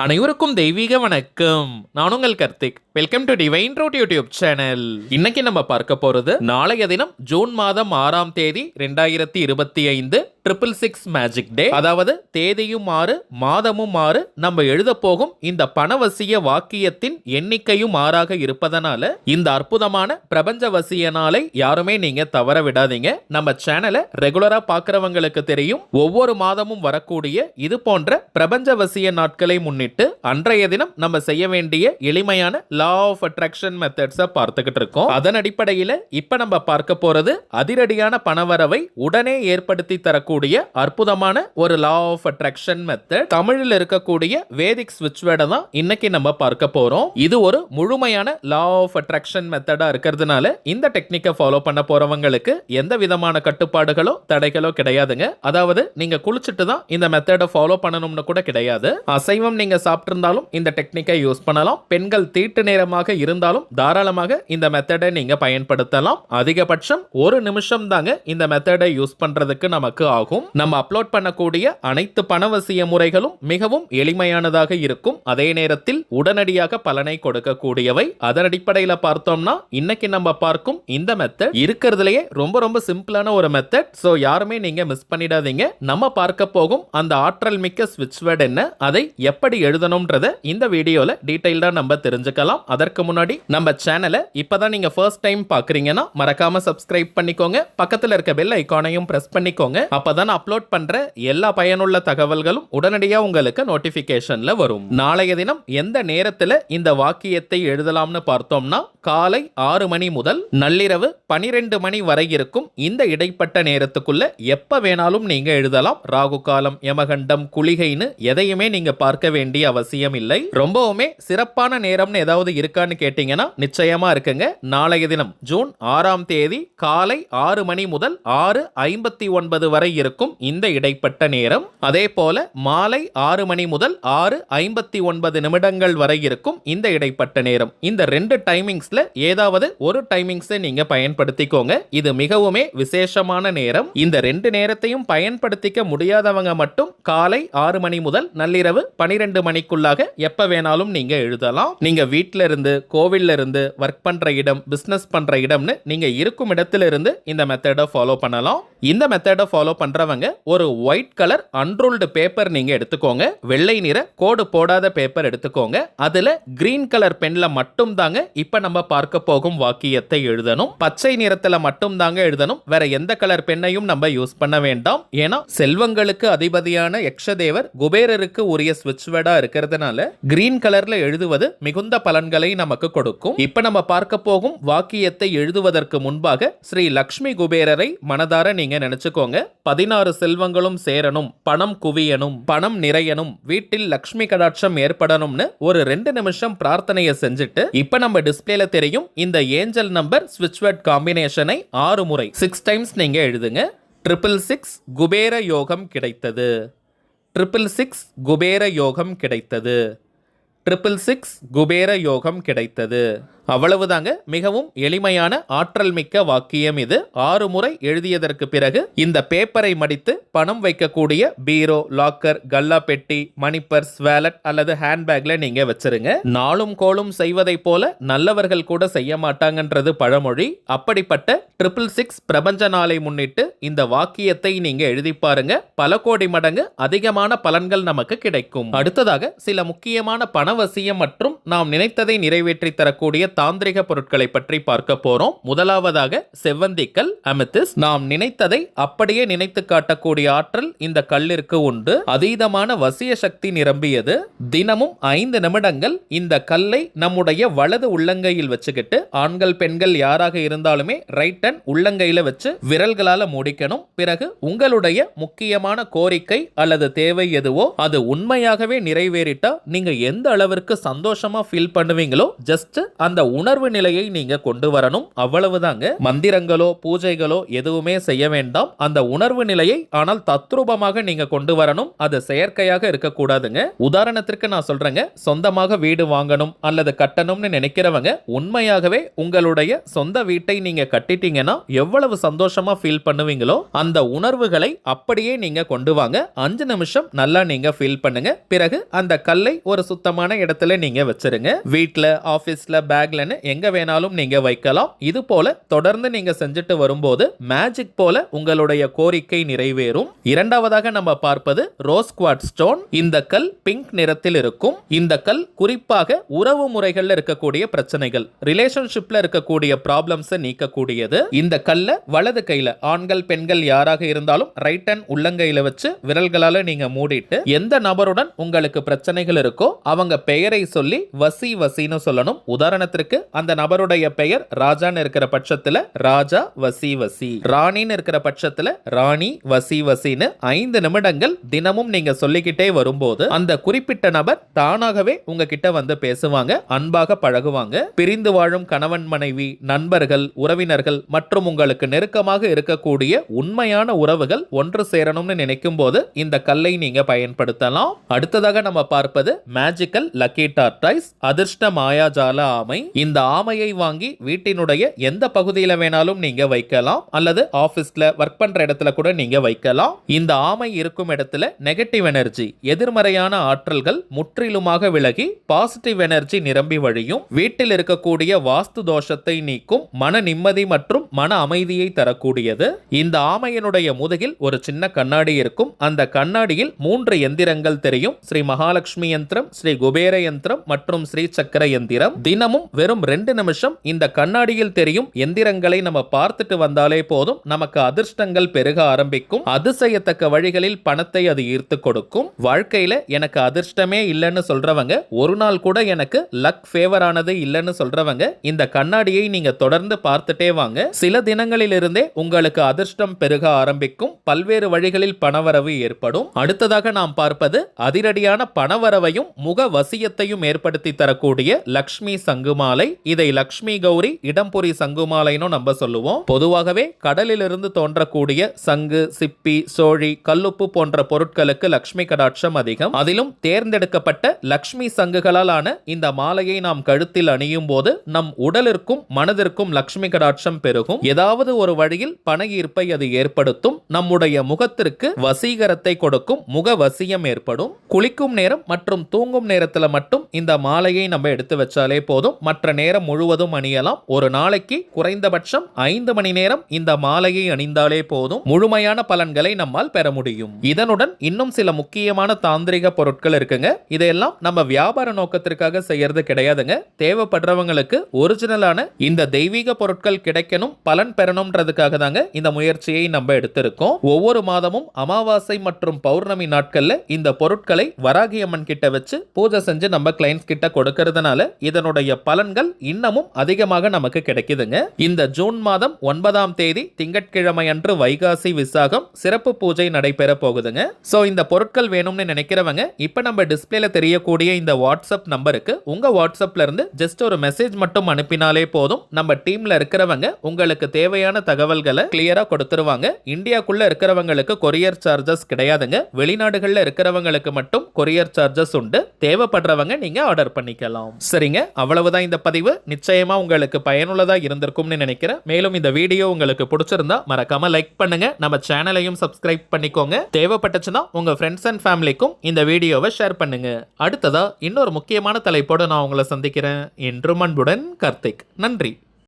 அனைவருக்கும் தெய்வீக வணக்கம். நான் உங்கள் Karthik. Welcome to Divine Root YouTube channel. இன்னைக்கு நம்ம பார்க்க போறது நாளைய தினம் ஜூன் மாதம் 6ஆம் தேதி 2025 666 மேஜிக் டே. அதாவது தேதியும் 6 மாதமும் 6 நம்ம எழுத போகும் இந்த பணவசிய வாக்கியத்தின் எண்ணிக்கையும் 6ஆக இருப்பதனால இந்த அற்புதமான பிரபஞ்ச வசிய நாளை யாருமே நீங்க தவற விடாதீங்க. நம்ம சேனலை ரெகுலரா பார்க்கறவங்களுக்கு தெரியும், ஒவ்வொரு மாதமும் வரக்கூடிய இது போன்ற பிரபஞ்ச வசிய நாட்களை முன்னிட்டு அன்றைய தினம் நம்ம செய்ய வேண்டிய எளிமையான லா ஆஃப் அட்ராக்ஷன் மெத்தட்ஸை பார்த்துக்கிட்டு இருக்கோம். அதன் அடிப்படையில் இப்ப நம்ம பார்க்க போறது அதிரடியான பணவரவை உடனே ஏற்படுத்தி தரக்கூடிய அற்புதமான ஒரு லா ஆஃப் அட்ராக்ஷன் மெத்தட். தமிழில் இருக்கக்கூடிய வேதிக் ஸ்விட்ச் வேர்டை தான் இன்னைக்கு நம்ம பார்க்க போறோம். இது ஒரு முழுமையான லா ஆஃப் அட்ராக்ஷன் மெத்தடா இருக்கிறதுனால இந்த டெக்னிக்கை ஃபாலோ பண்ண போறவங்களுக்கு எந்த விதமான கட்டுப்பாடுகளோ தடைகளோ கிடையாதுங்க. அதாவது நீங்க குளிச்சுட்டு தான் இந்த மெத்தடை ஃபாலோ பண்ணணும்னு கூட கிடையாது. அசைவம் நீங்க சாப்பிட்டு இருந்தாலும் இந்த டெக்னிக்கை யூஸ் பண்ணலாம். பெண்கள் தீட்டு நேரமாக இருந்தாலும் தாராளமாக இந்த மெத்தடை நீங்க பயன்படுத்தலாம். அதிகபட்சம் ஒரு நிமிஷம் தாங்க இந்த மெத்தடை யூஸ் பண்றதுக்கு நமக்கு ஆகும். நம்ம அப்லோட் பண்ணக்கூடிய அனைத்து பணவசிய முறைகளும் மிகவும் எளிமையானதாக இருக்கும். அதே நேரத்தில் உடனடியாக பலனை கொடுக்கக்கூடியவை. அதன் அடிப்படையில் பார்த்தோம்னா இன்னைக்கு நம்ம பார்க்கும் இந்த மெத்தட் இருக்கிறதுலயே ரொம்ப ரொம்ப சிம்பிளான ஒரு மெத்தட். சோ யாருமே நீங்க மிஸ் பண்ணிடாதீங்க. நம்ம பார்க்க போகும் அந்த ஆற்றல் மிக்க ஸ்விட்ச் வேர்ட் என்ன, அதை எப்படி எழுதணும்ன்றத இந்த வீடியோல டீடைல்டா நம்ம தெரிஞ்சுக்கலாம். அதற்கு முன்னாடி நம்ம சேனலை இப்பதான் நீங்க ஃபர்ஸ்ட் டைம் பாக்குறீங்கன்னா மறக்காம சப்ஸ்கிரைப் பண்ணிக்கோங்க. பக்கத்துல இருக்க பெல் ஐகானையும் பிரஸ் பண்ணிக்கோங்க. அப்பதான் அப்லோட் பண்ற எல்லா பயனுள்ள தகவல்களும் உடனடியா உங்களுக்கு நோட்டிபிகேஷன்ல வரும். நாளைய தினம் எந்த நேரத்துல இந்த வாக்கியத்தை எழுதலாம்னு பார்த்தோம்னா காலை 6 மணி முதல் நள்ளிரவு 12 மணி வரை இருக்கும் இந்த இடைப்பட்ட நேரத்துக்குள்ள எப்ப வேணாலும் நீங்க எழுதலாம். ராகு காலம், யமகண்டம், குளிகைன்னு எதையுமே நீங்க பார்க்க வேண்டிய அவசியம் இல்லை. ரொம்பவுமே சிறப்பான நேரம்னு ஏதாவது இருக்கான்னு கேட்டீங்கன்னா நிச்சயமா இருக்குங்க. நாளைய தினம் ஜூன் 6ஆம் தேதி காலை 6 மணி முதல் 6:59 வரை இருக்கும் இந்த இடைப்பட்ட நேரம். அதே போல மாலை 6 மணி முதல் 6:59 நிமிடங்கள் வரை இருக்கும் இந்த இடைப்பட்ட நேரம். இந்த ரெண்டு டைமிங்ஸ்ல ஏதாவது ஒரு டைமிங்ஸை நீங்க பயன்படுத்திக்கோங்க. இது மிகவுமே விசேஷமான நேரம். இந்த ரெண்டு நேரத்தையும் பயன்படுத்திக்க முடியாதவங்க மட்டும் காலை 6 மணி முதல் நள்ளிரவு 12 மணிக்குள்ளாக எப்ப வேணாலும் நீங்க எழுதலாம். நீங்க வீட்ல இருந்து, கோவில்ல இருந்து, ஒர்க் பண்ற இடம், பிசினஸ் பண்ற இடம்னு நீங்க இருக்கும் இடத்துல இருந்து இந்த மெத்தடை ஃபாலோ பண்ணலாம். இந்த மெத்தடை ஃபாலோ பண்றவங்க ஒரு ஒயிட் கலர் அன்ரூல்டு பேப்பர் நீங்க எடுத்துக்கோங்க. வெள்ளை நிற கோடு போடாத பேப்பர் எடுத்துக்கோங்க. அதுல கிரீன் கலர் பென்ல மட்டும் தாங்க இப்ப நம்ம பார்க்க போகும் வாக்கியத்தை எழுதணும். பச்சை நிறத்துல மட்டும் தாங்க எழுதணும். வேற எந்த கலர் பெண்ணையும் நம்ம யூஸ் பண்ண வேண்டாம். ஏன்னா செல்வங்களுக்கு அதிபதியான யக்ஷதேவர் குபேரருக்கு உரிய ஸ்விட்ச் வேர்டா இருக்கிறதுனால கிரீன் கலர்ல எழுதுவது மிகுந்த பலன்களை நமக்கு கொடுக்கும். இப்ப நம்ம பார்க்க போகும் வாக்கியத்தை எழுதுவதற்கு முன்பாக ஸ்ரீ லக்ஷ்மி குபேரரை மனதார நீங்க நினைச்சுக்கோங்க. 16 செல்வங்களும் சேரணும், பணம் குவியணும், பணம் நிறையணும், வீட்டில் லக்ஷ்மி கடாட்சம் ஏற்படணும்னு ஒரு 2 நிமிஷம் பிரார்த்தனையை செஞ்சுட்டு இப்ப நம்ம டிஸ்பிளேல தெரியும் இந்த ஏஞ்சல் நம்பர் ஸ்விட்ச் வேர்ட் காம்பினேஷனை 6 முறை 6 டைம்ஸ் நீங்க எழுதுங்க. 666 குபேர யோகம் கிடைத்தது. 666 குபேர யோகம் கிடைத்தது. 666 குபேர யோகம் கிடைத்தது. அவ்வளவுதாங்க. மிகவும் எளிமையான ஆற்றல் மிக்க வாக்கியம் இது. 6 முறை எழுதியதற்கு பிறகு இந்த பேப்பரை மடித்து பணம் வைக்கக்கூடிய பீரோ, லாக்கர், கல்லா பெட்டி, மணி பர்ஸ், வேலட் அல்லது ஹேண்ட்பேக்ல நீங்க வச்சிருங்க. நாளும் கோளும் செய்வதை போல நல்லவர்கள் கூட செய்ய மாட்டாங்கன்றது பழமொழி. அப்படிப்பட்ட 666 பிரபஞ்ச நாளை முன்னிட்டு இந்த வாக்கியத்தை நீங்க எழுதி பாருங்க. பல கோடி மடங்கு அதிகமான பலன்கள் நமக்கு கிடைக்கும். அடுத்ததாக சில முக்கியமான பணவசியம் மற்றும் நாம் நினைத்ததை நிறைவேற்றி தரக்கூடிய தாந்திரிக பொருட்களை பற்றி பார்க்க போறோம். முதலாவதாக செவ்வந்திக்கல், அமெத்திஸ்ட். நாம் நினைத்ததை அப்படியே நினைத்து காட்டக்கூடிய ஆற்றல் இந்த கல்லிற்கு உண்டு. அதீதமான வசிய சக்தி நிரம்பியது. தினமும் 5 நிமிடங்கள் இந்த கல்லை நம்முடைய வலது உள்ளங்கையில் வச்சுக்கிட்டு, ஆண்கள் பெண்கள் யாராக இருந்தாலுமே ரைட் ஹேண்ட் உள்ளங்கையில வச்சு விரல்களால மூடிக்கணும். பிறகு உங்களுடைய முக்கியமான கோரிக்கை அல்லது தேவை எதுவோ அது உண்மையாகவே நிறைவேறிட்டா நீங்க எந்த அளவிற்கு சந்தோஷமா ஃபீல் பண்ணுவீங்களோ ஜஸ்ட் அந்த உணர்வு நிலையை நீங்க கொண்டு வரணும், அவ்வளவுதாங்க. மந்திரங்களோ பூஜைகளோ எதுவுமே செய்ய வேண்டாம். அந்த உணர்வு நிலையை ஆனால் தத்ரூபமாக நீங்க கொண்டு வரணும். அது செயற்கையாக இருக்கக்கூடாதுங்க. உதாரணத்திற்கு நான் சொல்றேங்க, சொந்தமாக வீடு வாங்கணும் அல்லது கட்டணும்னு நினைக்கிறவங்க உண்மையாகவே உங்களுடைய சொந்த வீட்டை நீங்க கட்டிட்டீங்கன்னா எவ்வளவு சந்தோஷமா ஃபீல் பண்ணுவீங்களோ அந்த உணர்வுகளை அப்படியே நீங்க கொண்டு வாங்க. 5 நிமிஷம் நல்லா நீங்க ஃபீல் பண்ணுங்க. பிறகு அந்த கல்லை ஒரு சுத்தமான இடத்துல நீங்க வச்சிருங்க. வீட்ல, ஆபீஸ்ல, பேக்லன்னு எங்க வேணாலும் நீங்க வைக்கலாம். இது போல தொடர்ந்து நீங்க செஞ்சுட்டு வரும்போது மேஜிக் போல உங்களுடைய கோரிக்கை நிறைவேறும். இரண்டாவதாக நம்ம பார்ப்பது ரோஸ் குவார்ட்ஸ் ஸ்டோன். இந்த கல் பிங்க் நிறத்தில் இருக்கும். இந்த கல் குறிப்பாக உறவு முறைகள்ல இருக்கக்கூடிய பிரச்சனைகள், ரிலேஷன்ஷிப்ல இருக்கக்கூடிய ப்ராப்ளம்ஸ் நீக்கக்கூடியது. இந்த கல்ல வலது கையில, ஆண்கள் பெண்கள் யாராக இருந்தாலும் ரைட் ஹேண்ட் உள்ளங்கையில வச்சு விரல்களால நீங்க மூடிட்டு எந்த நபருடன் உங்களுக்கு பிரச்சனைகள் இருக்கோ அவங்க பெயரை சொல்லி வசி வசின்னு சொல்லணும். உதாரணத்திற்கு அந்த நபருடைய பெயர் ராஜான்னு இருக்கிற பட்சத்துல ராஜா வசி வசி, ராணின்னு இருக்கிற பட்சத்துல ராணி வசி வசின்னு 5 நிமிடங்கள் தினமும் நீங்க சொல்லிக்கிட்டே வரும்போது அந்த குறிப்பிட்ட நபர் தானாகவே உங்ககிட்ட வந்து பேசுவாங்க, அன்பாக பழகுவாங்க. பிரிந்து வாழும் கணவன் மனைவி, நண்பர்கள், உறவினர்கள் மற்றும் உங்களுக்கு நெருக்கமாக இருக்கக்கூடிய உண்மையான உறவுகள் ஒன்று சேரணும்னு நினைக்கும் போது இந்த கல்லை நீங்க பயன்படுத்தலாம். அடுத்ததாக நம்ம பார்ப்பது மேஜிக்கல் லக்கி டார்டாய்ஸ், அதிர்ஷ்ட மாயாஜால ஆமை. இந்த ஆமையை வாங்கி வீட்டினுடைய எந்த பகுதியில வேணாலும் நீங்க வைக்கலாம் அல்லது ஆபீஸ்ல ஒர்க் பண்ற இடத்துல கூட நீங்க வைக்கலாம். இந்த ஆமை இருக்கும் இடத்துல நெகட்டிவ் எனர்ஜி, எதிர்மறையான ஆற்றல்கள் முற்றிலுமாக விலகி பாசிட்டிவ் எனர்ஜி நிரம்பி வழியும். வீட்டில் இருக்கக்கூடிய வாஸ்து தோஷத்தை நீக்கும், மன நிம்மதி மற்றும் மன அமைதியை தரக்கூடியது. இந்த ஆமையினுடைய முதுகில் ஒரு சின்ன கண்ணாடி இருக்கும். அந்த கண்ணாடியில் 3 எந்திரங்கள் தெரியும். ஸ்ரீ மகாலட்சுமி யந்திரம், ஸ்ரீ குபேர யந்திரம் மற்றும் ஸ்ரீ சக்கர யந்திரம். தினமும் வெறும் 2 நிமிஷம் இந்த கண்ணாடியில் தெரியும் எந்திரங்களை நம்ம பார்த்துட்டு வந்தாலே போதும், நமக்கு அதிர்ஷ்டங்கள் பெருக ஆரம்பிக்கும். அதிசயத்தக்க வழிகளில் பணத்தை அது ஈர்த்து கொடுக்கும். வாழ்க்கையில எனக்கு அதிர்ஷ்டமே இல்லைன்னு சொல்றவங்க, ஒரு நாள் கூட எனக்கு லக் ஃபேவர் ஆனது இல்லைன்னு சொல்றவங்க இந்த கண்ணாடியை நீங்க தொடர்ந்து பார்த்துட்டே வாங்க. சில தினங்களில் இருந்தே உங்களுக்கு அதிர்ஷ்டம் பெருக ஆரம்பிக்கும். பல்வேறு வழிகளில் பணவரவு ஏற்படும். அடுத்ததாக நாம் பார்ப்பது அதிரடியான பணவரவையும் முக வசியத்தையும் ஏற்படுத்தி தரக்கூடிய லக்ஷ்மி சங்குமாலை. இதை லக்ஷ்மி கௌரி இடம்புரி சங்குமாலைன்னு நம்ம சொல்லுவோம். பொதுவாகவே கடலிலிருந்து தோன்றக்கூடிய சங்கு, சிப்பி, சோழி, கல்லுப்பு போன்ற பொருட்களுக்கு லக்ஷ்மி கடாட்சம் அதிகம். அதிலும் தேர்ந்தெடுக்கப்பட்ட லக்ஷ்மி சங்குகளால் ஆன இந்த மாலையை நாம் கழுத்தில் அணியும் போது நம் உடலிற்கும் மனதிற்கும் லக்ஷ்மி கடாட்சம் பெருகும். ஏதாவது ஒரு வழியில் பண ஈர்ப்பை அது ஏற்படுத்தும். நம்முடைய முகத்திற்கு வசீகரத்தை கொடுக்கும். முக வசியம் ஏற்படும். குளிக்கும் நேரம் மற்றும் தூங்கும் நேரத்துல மட்டும் இந்த மாலையை நம்ம எடுத்து வச்சாலே போதும். மற்ற நேரம் முழுவதும் அணியலாம். ஒரு நாளைக்கு குறைந்தபட்சம் 5 மணி நேரம் இந்த மாலையை அணிந்தாலே போதும். முழுமையான பலன்களை நம்மால் பெற முடியும். இதனுடன் இன்னும் சில முக்கியமான தாந்திரிக பொருட்கள் இருக்குங்க. இதையெல்லாம் நம்ம வியாபார நோக்கத்திற்காக செய்யறது கிடையாதுங்க. தேவைப்படுறவங்களுக்கு ஒரிஜினலான இந்த தெய்வீக பொருட்கள் கிடைக்கணும், பலன் பெறணும்ன்றதுக்காக தாங்க இந்த முயற்சியை நம்ம எடுத்திருக்கோம். ஒவ்வொரு மாதமும் அமாவாசை மற்றும் பௌர்ணமி நாட்கள்ல இந்த பொருட்களை வராகி அம்மன் கிட்ட வச்சு பூஜை செஞ்சு நம்ம கிளைண்ட்ஸ் கிட்ட கொடுக்கறதுனால இதனுடைய பலன்கள் இன்னமும் அதிகமாக நமக்கு கிடைக்குதுங்க. இந்த ஜூன் மாதம் 9ஆம் தேதி திங்கட்கிழமை அன்று வைகாசி விசாகம் சிறப்பு பூஜை நடைபெற போகுதுங்க. சோ இந்த பொருட்கள் வேணும்னு நினைக்கிறவங்க இப்ப நம்ம டிஸ்பிளேல தெரியக்கூடிய இந்த வாட்ஸ்அப் நம்பருக்கு உங்க வாட்ஸ்அப்ல இருந்து ஜஸ்ட் ஒரு மெசேஜ் மட்டும் அனுப்பினாலே போதும். நம்ம டீம்ல இருக்கிறவங்க உங்களுக்கு தேவையான தகவல்களை கிளியரா கொடுத்துருவாங்க. இந்தியாக்குள்ள இருக்கிறவங்களுக்கு கொரியர் சார்ஜஸ் கிடையாதுங்க. வெளிநாடுகள்ல இருக்கிறவங்களுக்கு மட்டும் கொரியர் சார்ஜஸ் உண்டு. தேவைப்படுறவங்க நீங்க ஆர்டர் பண்ணிக்கலாம். சரிங்க, அவ்வளவுதான் இந்த பதிவு. நிச்சயமா உங்களுக்கு பயனுள்ளதா இருந்திருக்கும்னு நினைக்கிறேன். மேலும் இந்த வீடியோ உங்களுக்கு பிடிச்சிருந்தா மறக்காம லைக் பண்ணுங்க. நம்ம சேனலையும் சப்ஸ்கிரைப் பண்ணிக்கோங்க. தேவைப்பட்டுச்சுன்னா உங்க ஃப்ரெண்ட்ஸ் அண்ட் ஃபேமிலிக்கும் இந்த வீடியோவை ஷேர் பண்ணுங்க. அடுத்ததா இன்னொரு முக்கியமான தலைப்போடு நான் உங்களை சந்திக்கிறேன். என்றும் அன்புடன் கார்த்திக். நன்றி.